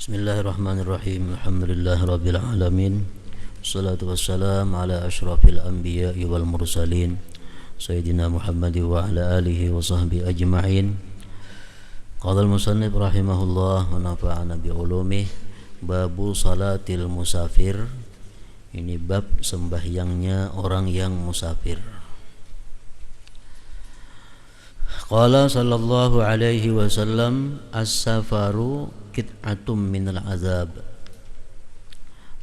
Bismillahirrahmanirrahim. Alhamdulillahirabbil alamin. Wassalatu wassalamu ala asyrafil anbiya'i wal mursalin Sayyidina Muhammad wa ala alihi wa sahbihi ajma'in. Qala al-musannif rahimahullah wa nafa'ana bi ulumih. Babu salatil musafir. Ini bab sembahyangnya orang yang musafir. Qala sallallahu alaihi wasallam, as-safaru qit'atum minal azab.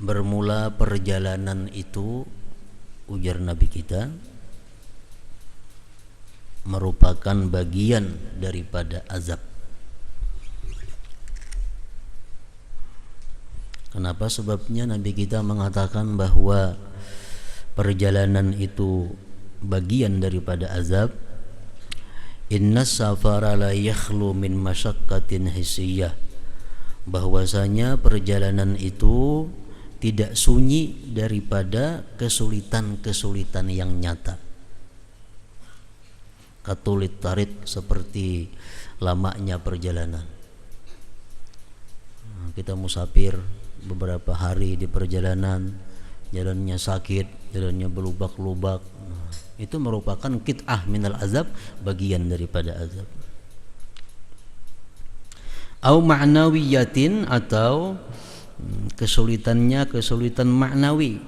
Bermula perjalanan itu, ujar Nabi kita, merupakan bagian daripada azab. Kenapa? Sebabnya Nabi kita mengatakan bahwa perjalanan itu bagian daripada azab. Innas safara la yakhlu min masyaqqatin hissiyah. Bahwasanya perjalanan itu tidak sunyi daripada kesulitan-kesulitan yang nyata. Katulit tarid, seperti lamanya perjalanan. Kita musafir beberapa hari di perjalanan, jalannya sakit, jalannya berlubak-lubak. Itu merupakan qit'ah minal azab, bagian daripada azab. Au ma'nawiyatin, atau kesulitannya kesulitan maknawi.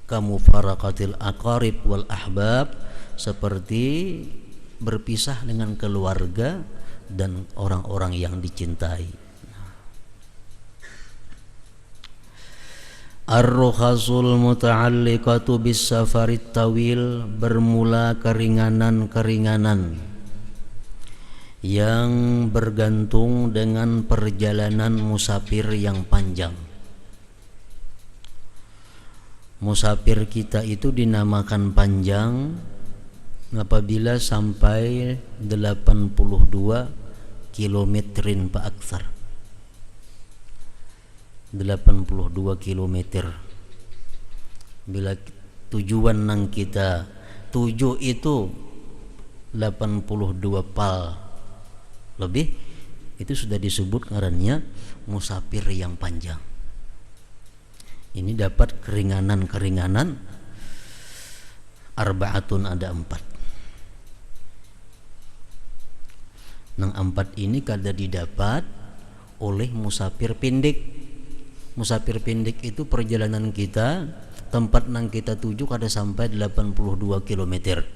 Kamu faraqatil aqarib wal ahbab, seperti berpisah dengan keluarga dan orang-orang yang dicintai. Ar-rukhasul muta'alliqatu bis safarit tawil. Bermula keringanan-keringanan yang bergantung dengan perjalanan musafir yang panjang. Musafir kita itu dinamakan panjang apabila sampai 82 kilometerin pa aksar. 82 kilometer. Bila tujuan nang kita tuju itu 82 pal lebih, itu sudah disebut ngarannya musafir yang panjang. Ini dapat keringanan-keringanan. Arba'atun, ada 4. Nang 4 ini kada didapat oleh musafir pendek. Musafir pendek itu perjalanan kita, tempat nang kita tuju kada sampai 82 kilometer.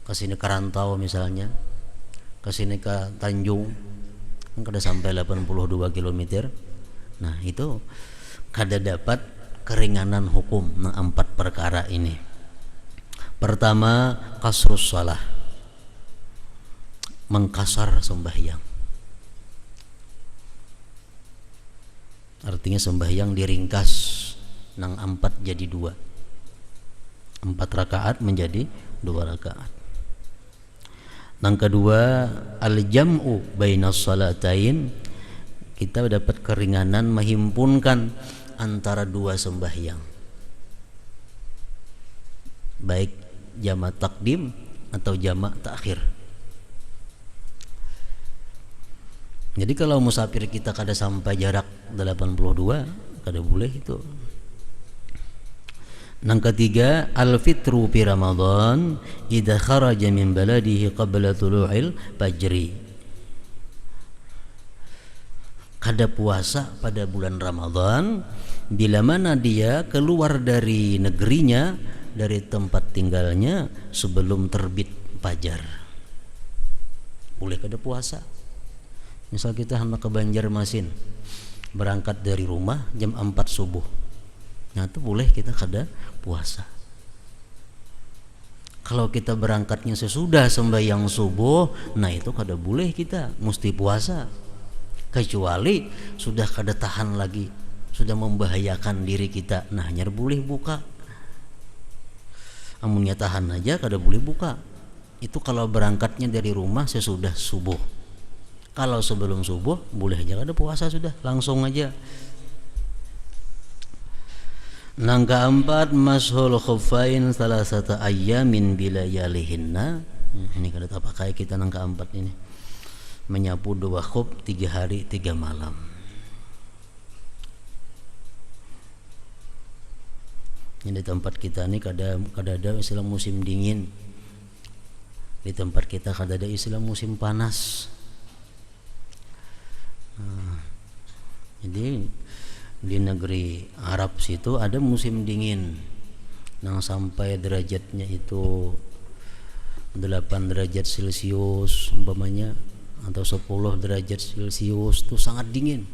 Kesini ke Rantau misalnya, kesini ke Tanjung, kada sampai 82 kilometer. Nah, itu kada dapat keringanan hukum nang 4 perkara ini. Pertama, kasrus shalah, mengkasar sembahyang. Artinya sembahyang diringkas nang 4 jadi 2. 4 rakaat menjadi 2 rakaat. Nang kedua, al-jam'u bainas salatain. Kita dapat keringanan menghimpunkan antara 2 sembahyang, baik jamak takdim atau jamak takhir. Jadi kalau musafir kita kada sampai jarak 82, kada boleh itu. Nang ketiga, al-fitru fi Ramadan idza kharaja min baladihi qabla tulu'il fajri. Kada puasa pada bulan Ramadan bila mana dia keluar dari negerinya, dari tempat tinggalnya sebelum terbit fajar. Boleh kada puasa. Misal kita hendak ke Banjarmasin, berangkat dari rumah jam 4 subuh. Nah, itu boleh kita kada puasa. Kalau kita berangkatnya sesudah sembahyang subuh, nah itu kada boleh, kita mesti puasa. Kecuali sudah kada tahan lagi, sudah membahayakan diri kita, nah hanya boleh buka. Amunnya tahan aja kada boleh buka. Itu kalau berangkatnya dari rumah sesudah subuh. Kalau sebelum subuh boleh aja kada puasa, sudah langsung aja. Nang keempat, mashul khuffain salasata ayyamin bilayalihinna. Ini kada tak pakai kita nang keempat ini. menyapu 2 khuf 3 hari 3 malam. Ini di tempat kita nih kada istilah musim dingin. Di tempat kita kada ada istilah musim panas. Jadi di negeri Arab situ ada musim dingin yang sampai derajatnya itu 8 derajat Celcius umpamanya, atau 10 derajat Celcius, itu sangat dingin.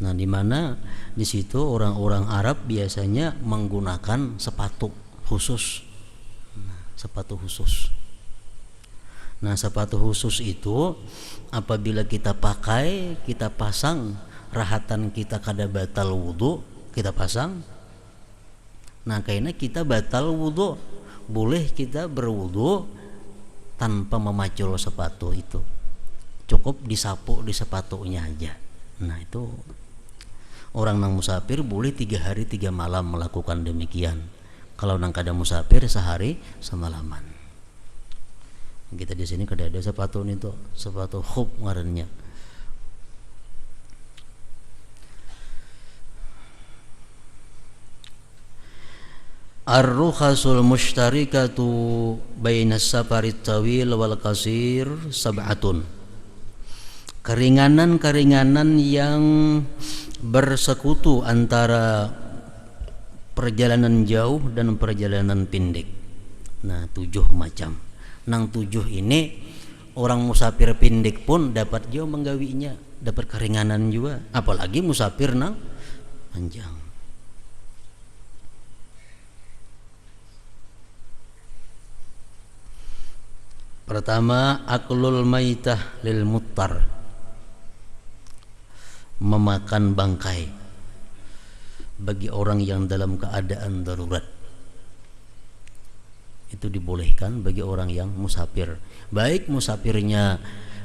Nah, di mana di situ orang-orang Arab biasanya menggunakan sepatu khusus. Sepatu khusus. Nah, sepatu khusus itu apabila kita pakai, kita pasang, rahatan kita kada batal wudu, kita pasang. Nah, karena kita batal wudu, boleh kita berwudu tanpa memacul sepatu itu. Cukup disapu di sepatunya aja. Nah, itu orang nang musafir boleh 3 hari 3 malam melakukan demikian. Kalau nang kada musafir sehari semalaman. Kita di sini kada ada sepatu itu, sepatu khuf ngarannya. Ar-rukhasul mushtarikatu bainas safarit tawil wal qasir sab'atun. Keringanan-keringanan yang bersekutu antara perjalanan jauh dan perjalanan pendek. Nah, 7 macam. Nang 7 ini orang musafir pendek pun dapat jauh menggawinya, dapat keringanan juga, apalagi musafir nang panjang. Pertama, aklul maitah lil muttar, memakan bangkai bagi orang yang dalam keadaan darurat. Itu dibolehkan bagi orang yang musafir, baik musafirnya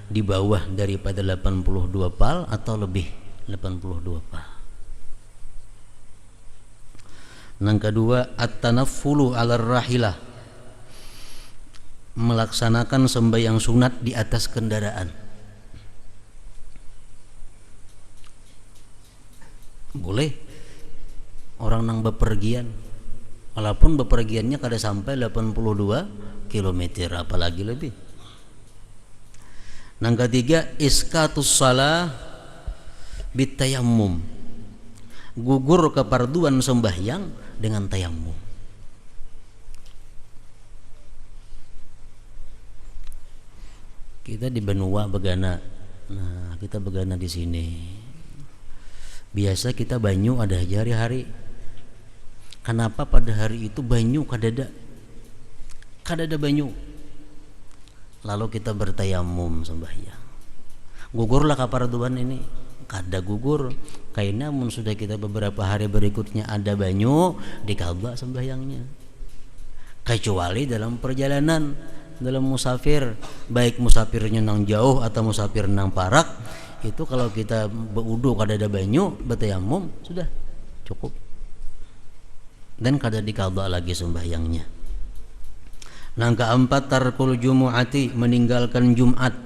di bawah daripada 82 pal atau lebih 82 pal. Yang kedua, at-tanaffulu 'alar rahilah, melaksanakan sembahyang sunat di atas kendaraan. Boleh orang nang bepergian, walaupun bepergiannya kada sampai 82 km, apalagi lebih. Yang ketiga, iskatus salah bitayammum, gugur keparduan sembahyang dengan tayammum. Kita di benua begana, nah kita begana di sini. Biasa kita banyu ada aja hari-hari. Kenapa pada hari itu banyu kadada banyu? Lalu kita bertayamum sembahyang. Gugurlah kaparduan ini. Kada gugur. Karena mun sudah kita beberapa hari berikutnya ada banyu, dikabah sembahyangnya. Kecuali dalam perjalanan, dalam musafir, baik musafirnya nang jauh atau musafir nang parak, itu kalau kita berwudu kada ada banyu, bertayamum sudah cukup. Dan kada dikabah lagi sembahyangnya. Yang keempat, tarkul jumu'ati, meninggalkan Jumat.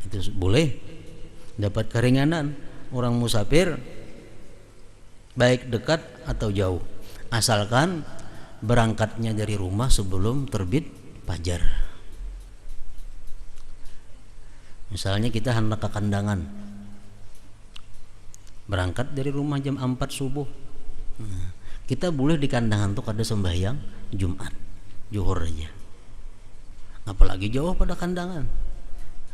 Itu boleh, dapat keringanan orang musafir baik dekat atau jauh, asalkan berangkatnya dari rumah sebelum terbit fajar. Misalnya kita hendak ke kandangan, berangkat dari rumah jam 4 subuh, nah, kita boleh di kandangan tuh kada sembahyang Jumat, zuhur aja. Apalagi jauh pada kandangan,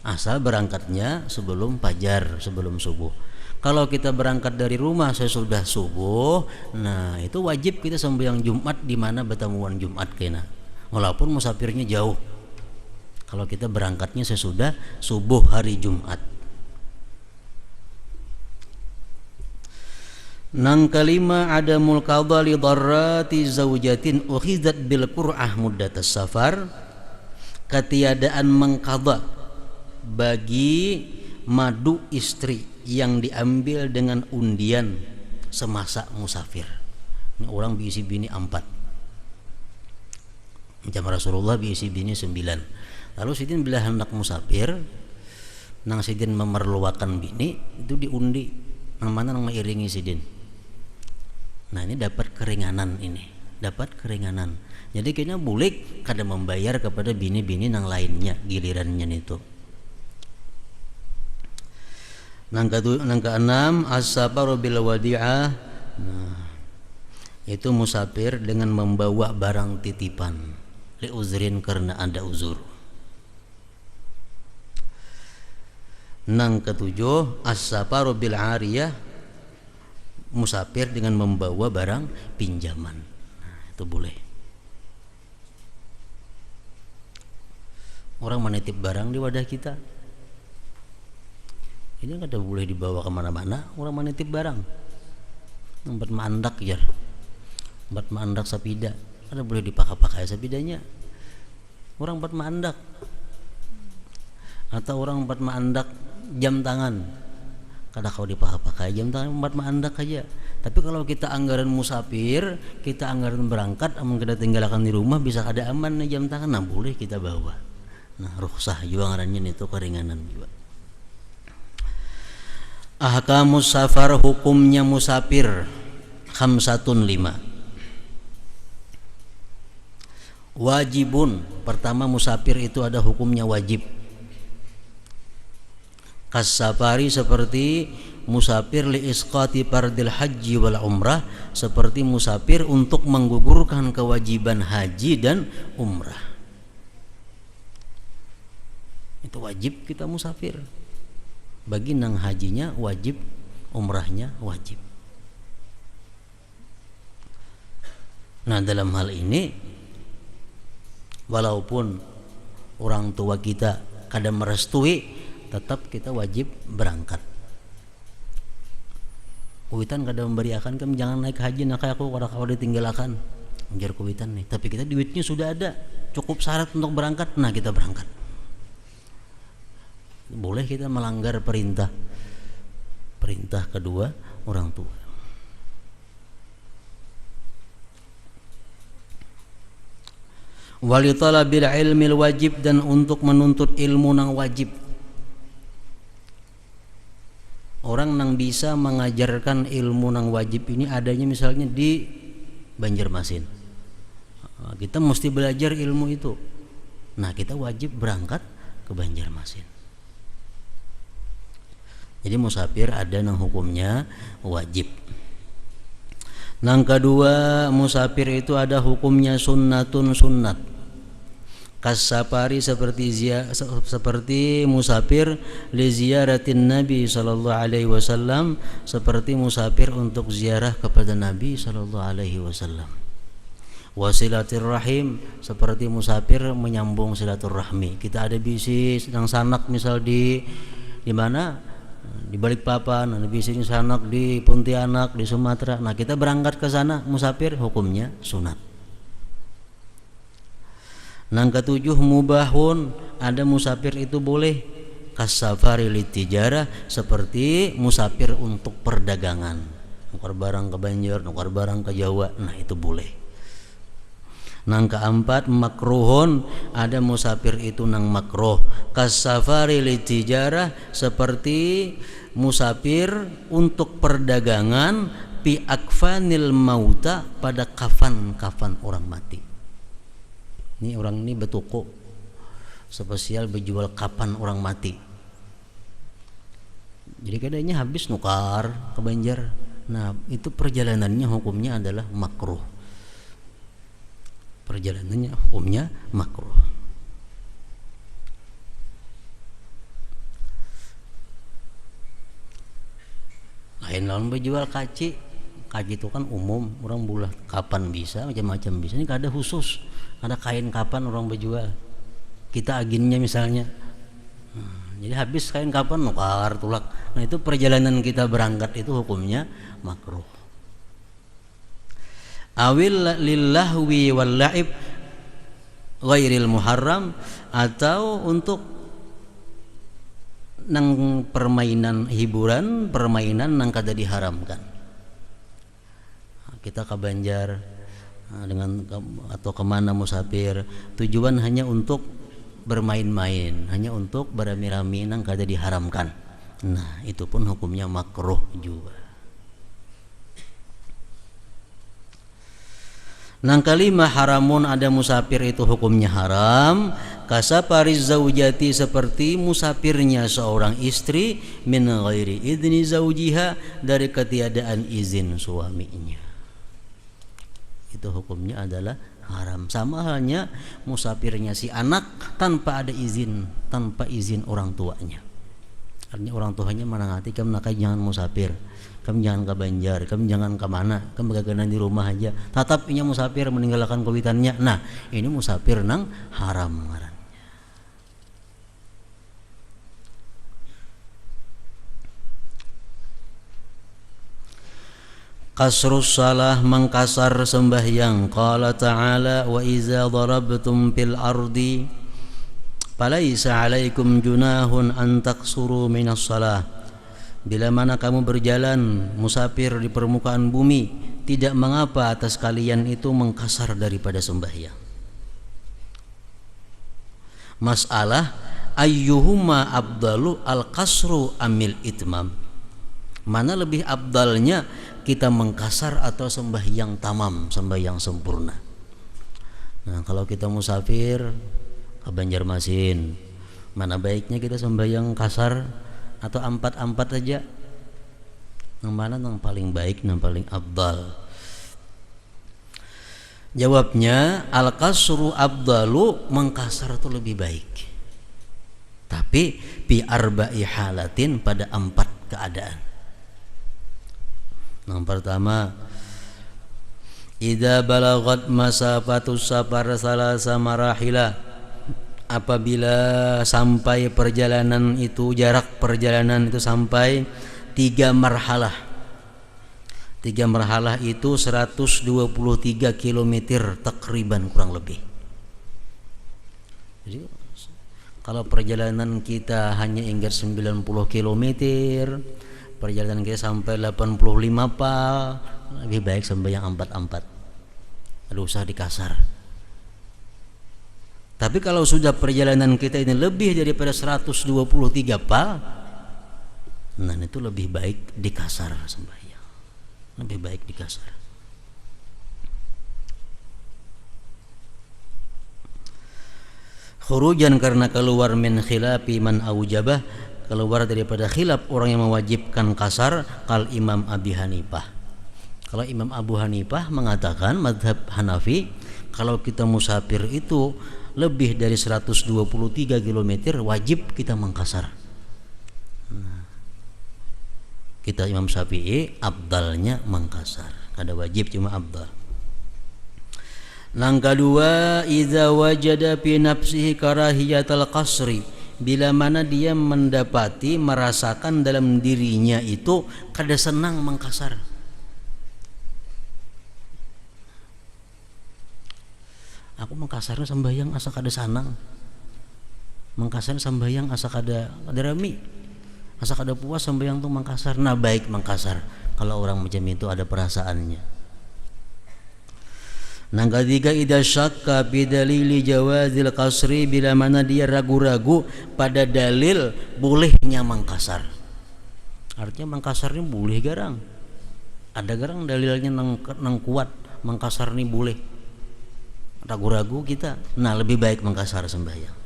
asal berangkatnya sebelum fajar, sebelum subuh. Kalau kita berangkat dari rumah sesudah subuh, nah itu wajib kita sembahyang Jumat di mana bertemuan Jumat kena, walaupun musafirnya jauh. Kalau kita berangkatnya sesudah subuh hari Jumat. Nang kelima, ada mulqadha li dharrati zaujatin ukhidat bil qur'ah muddatas safar, ketiadaan mengqadha bagi madu istri yang diambil dengan undian semasa musafir. Ini orang bisi bini 4. Jam Rasulullah biisi bini 9. Lalu sidin bila hendak musafir, nang sidin memerluakan bini itu diundi nang mana nang mengiringi sidin. Nah ini dapat keringanan ini, dapat keringanan. Jadi kayaknya boleh kada membayar kepada bini-bini nang lainnya gilirannya itu. Nang keenam as-safaru bil wadi'ah. Nah, itu musafir dengan membawa barang titipan li uzrin karena ada uzur. Nang ketujuh as-safaru bil ariyah, musafir dengan membawa barang pinjaman. Nah, itu boleh. Orang menitip barang di wadah kita, ini kada boleh dibawa kemana-mana. Orang menitip barang tempat mandak ya, tempat mandak sapida, kada boleh dipakai sapidanya. Orang buat mandak atau orang buat mandak jam tangan, kada kau dipakai jam tangan buat mandak aja. Tapi kalau kita anggaran musafir, kita anggaran berangkat, amun kita tinggalkan di rumah bisa kada aman nih jam tangan, nah boleh kita bawa. Nah rukhsah juga ngarannya itu keringanan juga. Ahkamus safar, hukumnya musafir, khamsatun 5. Wajibun, pertama musafir itu ada hukumnya wajib. Kas-safari, seperti musafir li isqati fardil haji wal umrah, seperti musafir untuk menggugurkan kewajiban haji dan umrah. Itu wajib kita musafir. Bagi nang hajinya wajib, umrahnya wajib. Nah dalam hal ini, walaupun orang tua kita kada merestui, tetap kita wajib berangkat. Kuitan kada memberiakan kan, jangan naik haji nak aku kada kau ditinggalakan. Ujar kuitan nih, tapi kita duitnya sudah ada, cukup syarat untuk berangkat, nah kita berangkat. Boleh kita melanggar perintah kedua orang tua. Wali talabil ilmil wajib, dan untuk menuntut ilmu nang wajib. Orang nang bisa mengajarkan ilmu nang wajib ini adanya misalnya di Banjarmasin. Kita mesti belajar ilmu itu. Nah kita wajib berangkat ke Banjarmasin. Jadi musafir ada nang hukumnya wajib. Nang kedua, musafir itu ada hukumnya sunnatun, sunnat. Kas-safari, seperti musafir li ziyaratin Nabi sallallahu alaihi wasallam, seperti musafir untuk ziarah kepada Nabi sallallahu alaihi wasallam. Wasilatir rahim, seperti musafir menyambung silaturahmi. Kita ada bisi sedang sanak misal di mana? Di Balikpapan, di sini sanak di Pontianak, di Sumatera. Nah kita berangkat ke sana musafir, hukumnya sunat. Nang ketujuh mubahun, ada musafir itu boleh. Kas-safari litijarah, seperti musafir untuk perdagangan, nukar barang ke Banjar, nukar barang ke Jawa. Nah itu boleh. Nang keempat makruhun, ada musafir itu nang makruh. Kas-safari litijarah, seperti musafir untuk perdagangan pi akfanil mauta, pada kafan orang mati. Ini orang ini bertoko spesial berjual kafan orang mati. Jadi kadangnya habis nukar ke Banjar. Nah itu perjalanannya hukumnya adalah makruh. Perjalanannya hukumnya makruh. Lain berjual kaci itu kan umum, orang bulah kapan bisa, macam-macam bisa. Ini kada khusus, ada kain kapan orang berjual. Kita aginnya misalnya, jadi habis kain kapan nukar tulak. Nah itu perjalanan kita berangkat itu hukumnya makruh. Awil lillahwi wal la'ib ghairil muharram, atau untuk nang permainan hiburan, permainan nang kada diharamkan. Kita ke Banjar atau kemana musafir, tujuan hanya untuk bermain-main, hanya untuk berami-rami nang kada diharamkan. Nah, itu pun hukumnya makruh juga. Nang kalima haramun, ada musafir itu hukumnya haram. Kasafariz zaujati, seperti musafirnya seorang istri, min ghairi idni zaujiha, dari ketiadaan izin suaminya. Itu hukumnya adalah haram. Sama halnya musafirnya si anak tanpa ada izin, tanpa izin orang tuanya. Artinya orang tuanya menangati, kamu nak jangan musafir, kamu jangan ke Banjar, kamu jangan ke mana, kamu gaganan di rumah aja. Tatap inya musafir meninggalkan kulitannya. Nah, ini musafir nang haram ngarannya. Kasrus salah, mengkasar sembahyang. Qala ta'ala, wa iza darabtum fil ardi falaisa alaikum junahun an taksuru minas salah. Bila mana kamu berjalan musafir di permukaan bumi, tidak mengapa atas kalian itu mengkasar daripada sembahyang. Masalah ayyuhuma abdalu al-kasru amil itmam. Mana lebih abdalnya, kita mengkasar atau sembahyang tamam, sembahyang sempurna. Nah, kalau kita musafir ke Banjarmasin, mana baiknya kita sembahyang kasar atau ampat-ampat aja? Yang mana yang paling baik, yang paling abdal? Jawabnya, al-kasru abdalu, mengkasar itu lebih baik. Tapi bi arba'i halatin, pada 4 keadaan. Yang pertama, idza balagat masafatus safar salasa marahila, apabila sampai perjalanan itu, jarak perjalanan itu sampai 3 marhalah. 3 marhalah itu 123 km takriban, kurang lebih. Jadi kalau perjalanan kita hanya hingga 90 km, perjalanan kita sampai 85 pal, lebih baik sembahyang 4-4. Ada usah dikasar. Tapi kalau sudah perjalanan kita ini lebih daripada 123 pal, nah itu lebih baik dikasar sembahyang. Lebih baik dikasar. Khurujan, karena keluar min khilafi man aujabah, keluar daripada khilaf orang yang mewajibkan kasar, kal Imam Abi Hanifah. Kalau Imam Abu Hanifah mengatakan, madhab Hanafi, kalau kita musafir itu lebih dari 123 km wajib kita mengkasar. Nah, kita Imam Syafi'i abdalnya mengkasar, kada wajib, cuma abdal. Yang kedua, idza wajada fi nafsihi karahiyatal qasri, bila mana dia mendapati, merasakan dalam dirinya itu kada senang mengkasar. Aku mengkasarnya sembahyang asa kada sanang, mengkasar sembahyang asa kada rami, asa kada puas sembahyang tuh mengkasar. Nah, baik mengkasar kalau orang macam itu ada perasaannya. Yang ketiga, idza syakka bi dalili jawazil qasri, bila mana dia ragu-ragu pada dalil bolehnya mengkasar. Artinya mengkasar ini boleh garang. Ada garang dalilnya nang kuat mengkasar ini boleh. Ragu-ragu kita. Nah, lebih baik mengkasar sembahyang.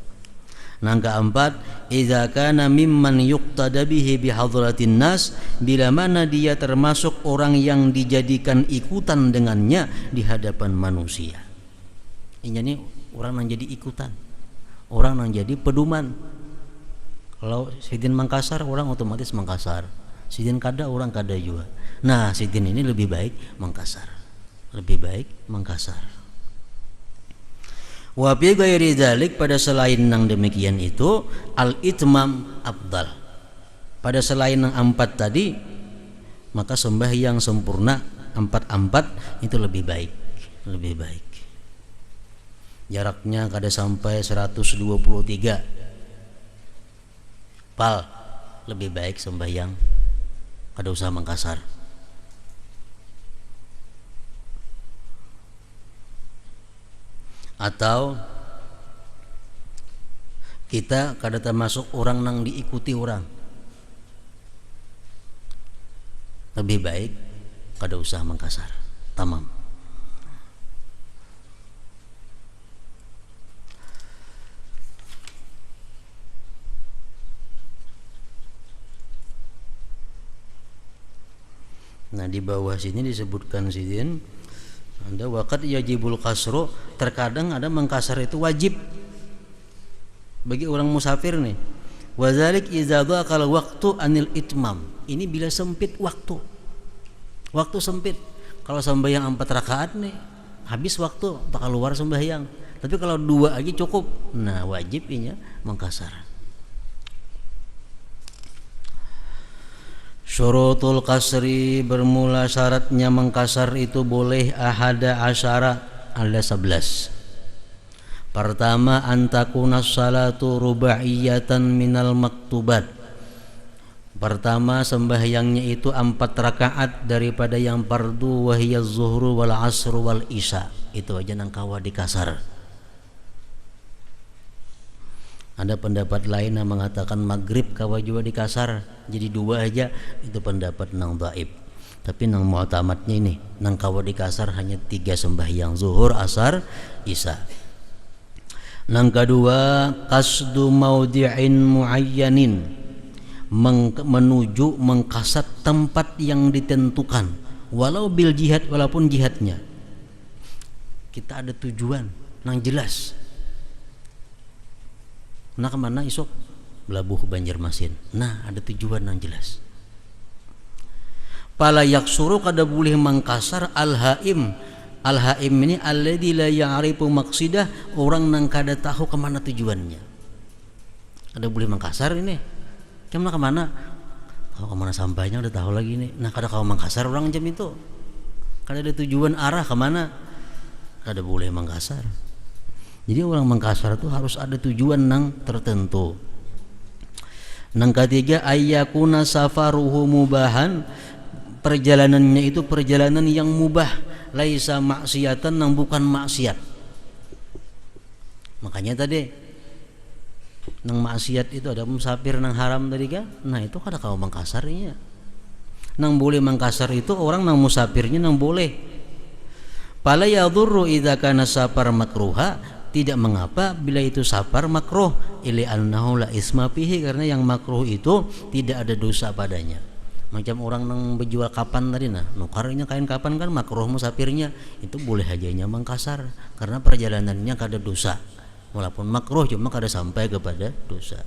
Yang keempat, idza kana mimman yuqtada bihi bi hadratin nas, bila mana dia termasuk orang yang dijadikan ikutan dengannya di hadapan manusia. Ini orang yang jadi ikutan, orang yang jadi pedoman. Kalau sidin mengkasar, orang otomatis mengkasar. Sidin kada, orang kada juga. Nah, sidin ini lebih baik mengkasar. Lebih baik mengkasar. Wa bi ghairi dzalik, pada selain nang demikian itu, al-itmam afdal. Pada selain nang 4 tadi, maka sembahyang sempurna 4-4 itu lebih baik, lebih baik. Jaraknya kada sampai 123 pal, lebih baik sembahyang kada usah mengkasar. atau kita kada termasuk orang nang diikuti orang, lebih baik kada usah mengkasar. Tamam. Nah di bawah sini disebutkan sidin ada waqad yajibul kasru, terkadang ada mengkasar itu wajib bagi orang musafir nih. Wazalik idza dhaqal waqtu anil itmam. Ini bila sempit waktu. Waktu sempit. Kalau sembahyang 4 rakaat nih habis waktu tak keluar sembahyang. Tapi kalau 2 aja cukup. Nah, wajib ini mengkasar. Syurutul kasri, bermula syaratnya mengkasar itu boleh ahada asyara, ada 11. Pertama, antakunas salatu rubaiyatan minal maktubat. Pertama, sembahyangnya itu 4 rakaat daripada yang fardu, wahiyaz zuhru wal asru wal isya. Itu aja nang kawa dikasar. Ada pendapat lain yang mengatakan maghrib kawa juga dikasar, jadi 2 aja. Itu pendapat nang dhaif. Tapi nang mu'tamadnya ini nang kawa dikasar hanya 3 sembahyang, zuhur, asar, isya. Nang kedua, qasdu maudhi'in muayyanin, menuju mengkasat tempat yang ditentukan, walau bil jihad, walaupun jihadnya kita ada tujuan nang jelas. Nah kemana isok? Belabuh Banjarmasin. Nah ada tujuan yang jelas. Pala yaksuru kada boleh mengkasar al-haim. Al-haim ini alladzi la ya'rifu maqsidah, orang nang kada tahu kemana tujuannya. Kada boleh mengkasar ini. Kemana kemana? Kalau kemana sampainya udah tahu lagi nih. Nah kada kau mengkasar orang jam itu. Kada ada tujuan arah kemana. Kada boleh mengkasar. Jadi orang mengkasar itu harus ada tujuan nang tertentu. Nang ketiga, ayyakuna safaruhu mubahan, perjalanannya itu perjalanan yang mubah, laisa maksiatan, nang bukan maksiat. Makanya tadi nang maksiat itu ada musafir nang haram tadi kan. Nah itu kada kau mengkasarnya. Nang boleh mengkasar itu orang nang musafirnya nang boleh. Pala yadurru idza kana safar makruha, tidak mengapa bila itu safar makruh, ili annahu la isma fihi, karena yang makruh itu tidak ada dosa padanya. Macam orang nang berjual kapan tadi, nah nukarnya kain kapan kan makruh musafirnya, itu boleh hajanya mengkasar karena perjalanannya kada dosa, walaupun makruh cuma kada sampai kepada dosa.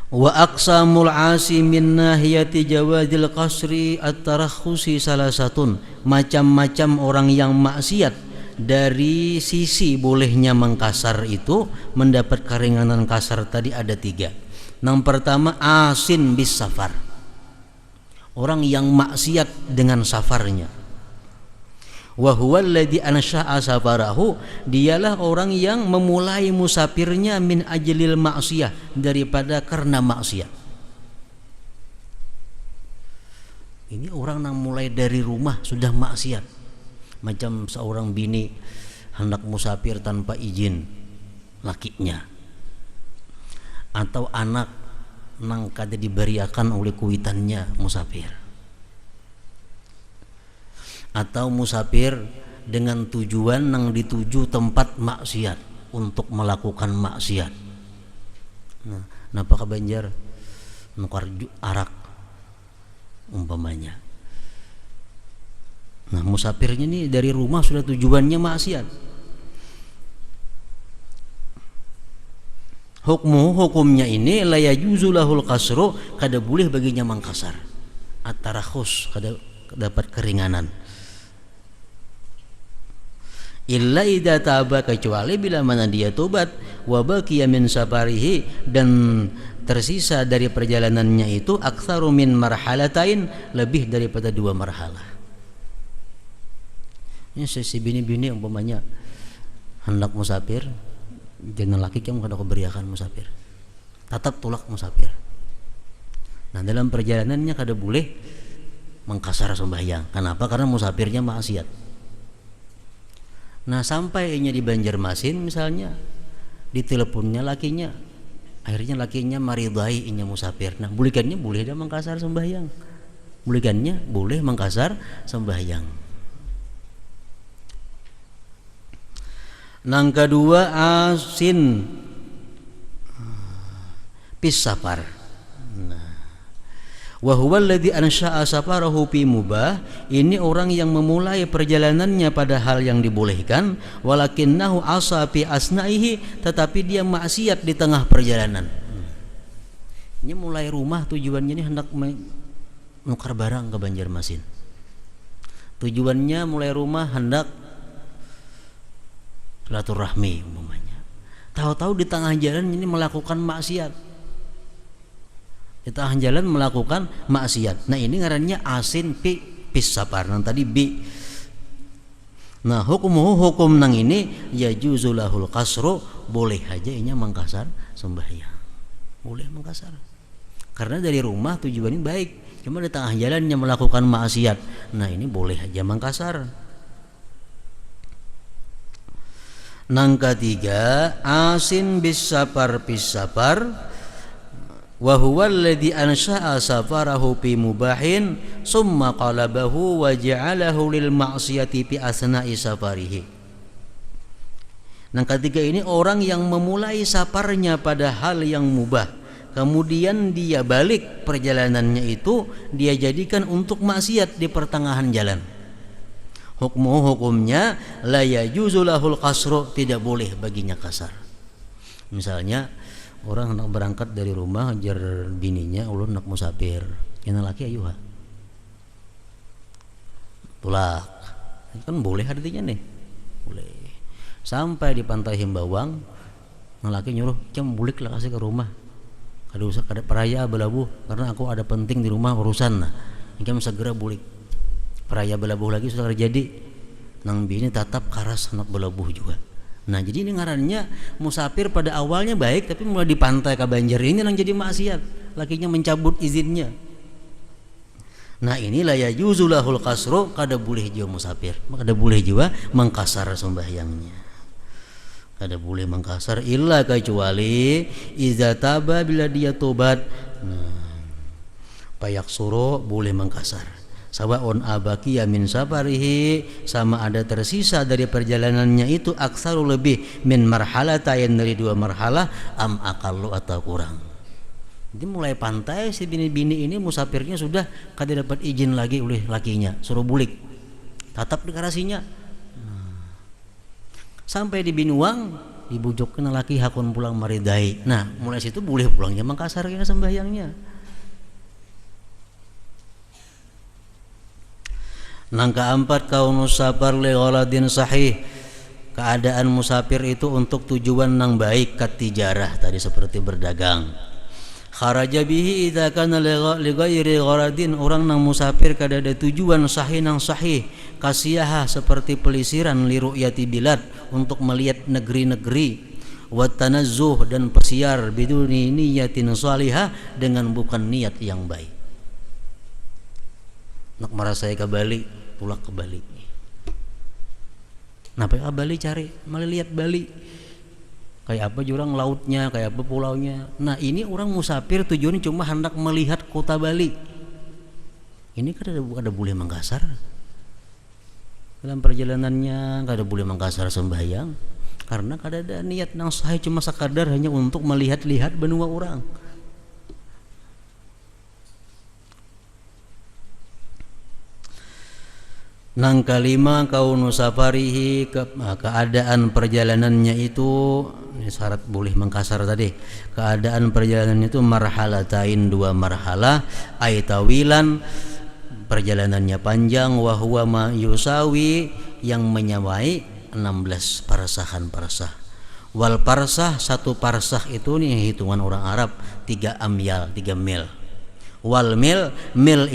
Wa aqsamul asi min nahiyati jawadil qasri at-tarakhusi salasatun, macam-macam orang yang maksiat dari sisi bolehnya mengkasar itu mendapat keringanan kasar tadi ada 3. Yang pertama, asin bis safar, orang yang maksiat dengan safarnya. Wa huwa alladhi ansha'a safarahu, dialah orang yang memulai musafirnya min ajlil maksiyah, daripada karena maksiat. Ini orang yang mulai dari rumah sudah maksiat. Macam seorang bini hendak musafir tanpa izin lakinya, atau anak nang kada diberiakan oleh kuitannya musafir, atau musafir dengan tujuan nang dituju tempat maksiat untuk melakukan maksiat. Nah, napa ka Banjar nukar arak umpamanya. Nah musafirnya nih dari rumah sudah tujuannya maksiat. Hukumnya ini la yajuzu lahul kasru, kada boleh baginya mengkasar. At-tarakhus, kada dapat keringanan. Illa idza taba, kecuali bila mana dia tobat, wa baqiya min safarihi, dan tersisa dari perjalanannya itu aktsaru min marhalatain, lebih daripada 2 marhalah. Ini si bini-bini umpamanya hendak musafir, jangan laki kamu kada keberiakan musafir, tetap tolak musafir. Nah dalam perjalanannya kada boleh mengkasar sembahyang. Kenapa? Karena musafirnya maksiat. Nah sampainya di Banjarmasin misalnya, diteleponnya lakinya, akhirnya lakinya maridai inya musafir. Nah bulikannya boleh dah mangkasar sembahyang, bulikannya boleh mangkasar sembahyang. Nang kedua asin pis safar. Nah, wa huwa alladhi ansha'a safarahu fi mubah, ini orang yang memulai perjalanannya pada hal yang dibolehkan, walakinnahu asa fi asna'ihi, tetapi dia maksiat di tengah perjalanan. Ini mulai rumah tujuannya ini hendak menukar barang ke Banjarmasin. Tujuannya mulai rumah hendak silaturahmi umpamanya. Tahu-tahu di tengah jalan ini melakukan maksiat. Di tengah jalan melakukan maksiat. Nah ini ngarannya asin pis safar. Nang tadi bi. Nah hukum nang ini ya juzulahul kasro, boleh aja inya mangkasar sembahyang. Boleh mangkasar. Karena dari rumah tujuannya baik. Cuma di tengah jalannya melakukan maksiat. Nah ini boleh aja mangkasar. Nang ketiga asin bis safar pis safar, wa huwa alladhi ansha'a safarahu fi mubahin summa qalabahu wa ja'alahu lil ma'siyati fi asna'i safarihi. Nang ketiga ini orang yang memulai safarnya pada hal yang mubah, kemudian dia balik perjalanannya itu dia jadikan untuk maksiat di pertengahan jalan. Hukumnya la yajuzu lahul qasru, tidak boleh baginya kasar. Misalnya orang hendak berangkat dari rumah ajar bininya, ulun nak musafir, yang laki ayuha tulak, kan boleh artinya nih, boleh. Sampai di pantai Himbawang, yang laki nyuruh jam bulik lah kasih ke rumah, kada usah kada peraya belabuh karena aku ada penting di rumah urusan. Nah jam segera bulik, peraya belabuh lagi sudah terjadi, nang bini tatap karas anak belabuh juga. Nah jadi ini ngarannya musafir pada awalnya baik, tapi mulai di pantai ke Banjar ini nang jadi maksiat, lakinya mencabut izinnya. Nah inilah ya yuzulahul kasro, kada boleh juga musafir, kada boleh juga mangkasar sembahyangnya, kada boleh mangkasar illa kecuali iza taba, bila dia tobat. Nah payak suro boleh mangkasar. Sawaun abaki min safarihi, sama ada tersisa dari perjalanannya itu aksaru lebih min marhalatayn, dari 2 marhalah, am aqallu atau kurang. Jadi mulai pantai si bini-bini ini musafirnya sudah kada dapat izin lagi oleh lakinya, suruh bulik, tatap di garasinya. Sampai di Binuang dibujuk kena laki hakun pulang maridai. Nah mulai situ boleh pulangnya mangkasar kena sembahyangnya. Nang keempat kaunus safar li gharadin sahih, keadaan musafir itu untuk tujuan nang baik, kat tijarah tadi seperti berdagang. Kharaja bihi idza kana li ghairi gharadin, orang nang musafir kada ada tujuan sahih nang sahih, kasiyaha seperti pelisiran li ru'yati bilad, untuk melihat negeri-negeri, wa tanazzuh dan pesiar biduni niyatin salihah, dengan bukan niat yang baik. Nak merasai ke Bali, tulak ke Bali. Napa ke Bali cari, malah lihat Bali. Kayak apa jurang lautnya, kayak apa pulaunya. Nah ini orang musafir tujuannya cuma hendak melihat kota Bali. Ini kan ada boleh mangkasar. Dalam perjalanannya kada boleh mangkasar sembahyang, karena kada ada niat nang sahih, cuma sekadar hanya untuk melihat-lihat benua orang. Nang kelima kaunu safarihi, keadaan perjalanannya itu, ini syarat boleh mangkasar tadi. Keadaan perjalanan itu marhalatain, 2 marhalah, aitawilan, perjalanannya panjang, wa huwa ma yusawi, yang menyamai 16 parsahan parsah. Wal parsah, 1 parsah itu nih hitungan orang Arab 3 amyal, 3 mil. Wal mil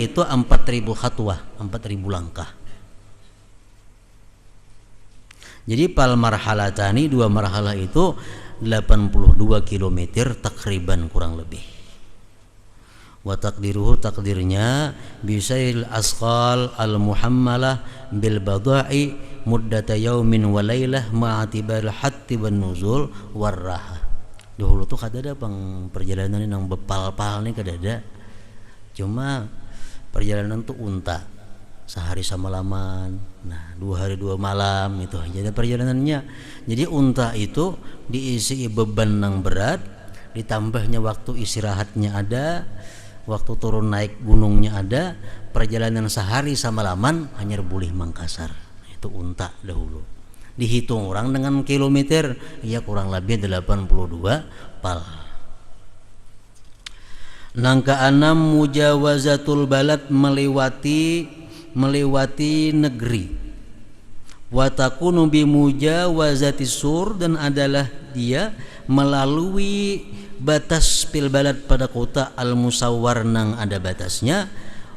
itu 4.000 khatwah, 4.000 langkah. Jadi pal marhalatani, 2 marhalah itu 82 km takriban kurang lebih. Wa taqdiruhu, takdirnya bisail asqal al muhammalah bil bada'i, muddata yaumin wa lailah ma'atibar hatti wan nuzul warraha. Dahulu tuh kada ada bang perjalanan yang bepal-pal nih kada ada. Cuma perjalanan tuh unta sehari semalaman, nah 2 hari 2 malam itu aja perjalanannya. Jadi unta itu diisi beban yang berat, ditambahnya waktu istirahatnya ada, waktu turun naik gunungnya ada, perjalanan sehari semalaman hanya boleh Mangkasar. Itu unta dahulu. Dihitung orang dengan kilometer, ya kurang lebih 82 pal. Nangka 6 mujawazatul balad, melewati negeri. Wa takunu bi mujawazati sur, dan adalah dia melalui batas pil balad pada kota al musawwar nang ada batasnya.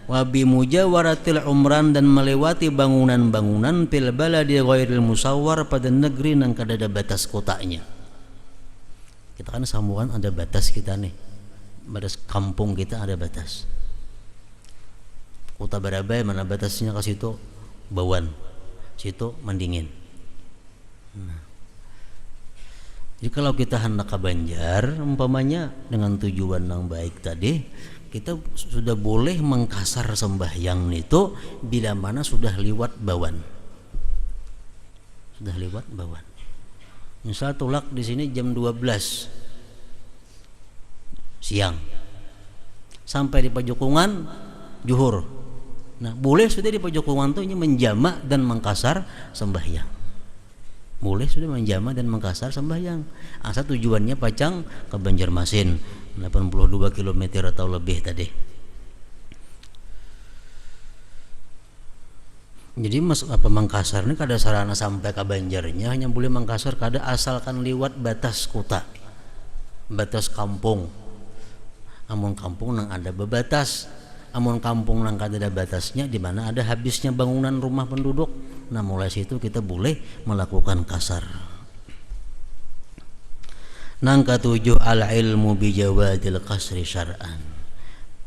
Wa bi mujawaratil umran, dan melewati bangunan-bangunan pil baladi ghairil musawwar pada negeri nang kada ada batas kotanya. Kita kan sambungan ada batas kita nih. Batas kampung kita ada batas. Kota Barabai mana batasnya ke situ? Bawan. Situ Mandingin. Nah. Jadi kalau kita hendak ke Banjar umpamanya dengan tujuan yang baik tadi, kita sudah boleh mengkasar sembahyang itu bila mana sudah lewat Bawan. Sudah lewat Bawan. Misal tulak di sini jam 12 siang. Sampai di Pajokungan Juhur. Nah, boleh sudah di Pajokungan itu menjamak dan mengkasar sembahyang. Boleh sudah menjamak dan mengkasar sembahyang. Asal tujuannya Pacang ke Banjarmasin 82 km atau lebih tadi. Jadi Mangkasar ini kada sarana sampai ke Banjarnya, hanya boleh Mangkasar kada asalkan lewat batas kota, batas kampung. Amun kampung nang ada bebatas, amun kampung nang kada ada batasnya, di mana ada habisnya bangunan rumah penduduk. Nah, mulai situ kita boleh melakukan kasar. Nang ketujuh al ilmu bijawadil kasri syar'an.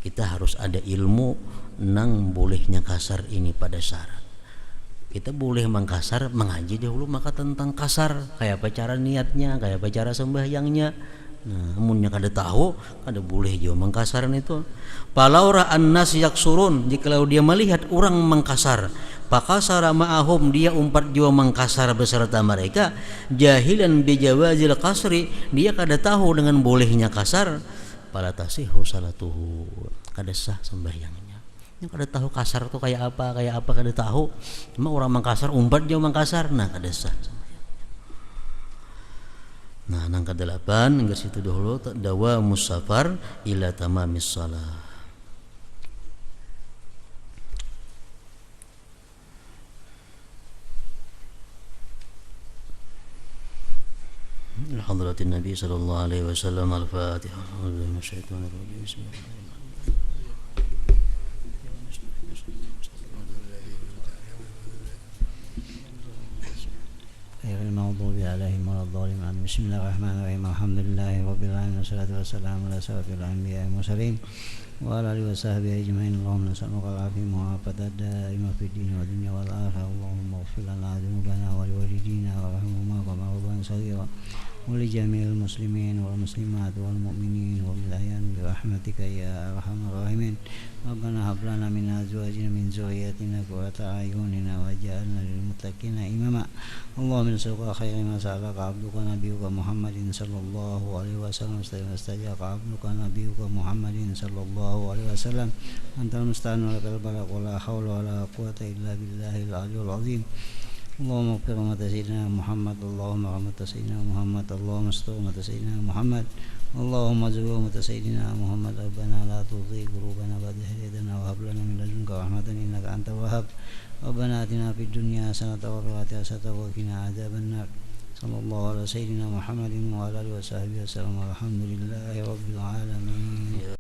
Kita harus ada ilmu nang bolehnya kasar ini pada syarat. Kita boleh mengkasar, mengaji dahulu maka tentang kasar, kayak apa cara niatnya, kayak apa cara sembahyangnya. Nah, amunnya kada tahu, kada boleh juga mengkasaran itu. Palaura annas yaksurun, jikalau dia melihat orang mengkasar, pakasara ma'ahum, dia umpat jua mengkasar beserta mereka, jahilan bijawazil kasri, dia kada tahu dengan bolehnya kasar, pala tasihu salatuhu, kada sah sembahyangnya. Yang kada tahu kasar itu kayak apa kada tahu. Cuma orang mengkasar umpat jua mengkasar, nah kada sah. Nah, nang ke-8 hingga situ dahulu dawa musafar ila tamamis shalah. Hadratin Nabi sallallahu alaihi wasallam. Al-Fatihah. Bismillahirrahmanirrahim. غير المغضوب عليهم ولا الضالين. بسم الله الرحمن الرحيم. الحمد لله رب العالمين والصلاة والسلام على أشرف الأنبياء والمرسلين وعلى آله وصحبه أجمعين. اللهم نسألك العافية والعافية الدائمة في الدين والدنيا والآخرة. اللهم اغفر لنا ذنوبنا ولوالدينا وارحمهما كما ربنا صغيرا ولجميع المسلمين والمسلمات والمؤمنين وبالأحياء برحمتك يا أرحم الراحمين. ربنا هب لنا من أزواجنا من ذريتنا قرة أعين واجعلنا للمتقين إماما. اللهم نسألك خير ما سألك عبدك نبيك محمد صلى الله عليه وسلم واستجاب عبدك نبيك محمد صلى الله عليه وسلم. أنت المستعان ولك البلاغ ولا حول ولا قوة إلا بالله العلي العظيم. اللهم اغفر رحمة سيدنا محمد، اللهم رحمة سيدنا محمد، اللهم استر رحمة سيدنا محمد، اللهم ازق رحمة سيدنا محمد. ربنا لا تزغ قلوبنا بعد إذ هديتنا وهب لنا من لدنك رحمة إنك أنت الوهاب. ربنا آتنا في الدنيا حسنة وفي الآخرة حسنة وقنا عذاب النار. صلى الله على سيدنا محمد وعلى آله وصحبه وسلم. والحمد لله رب العالمين.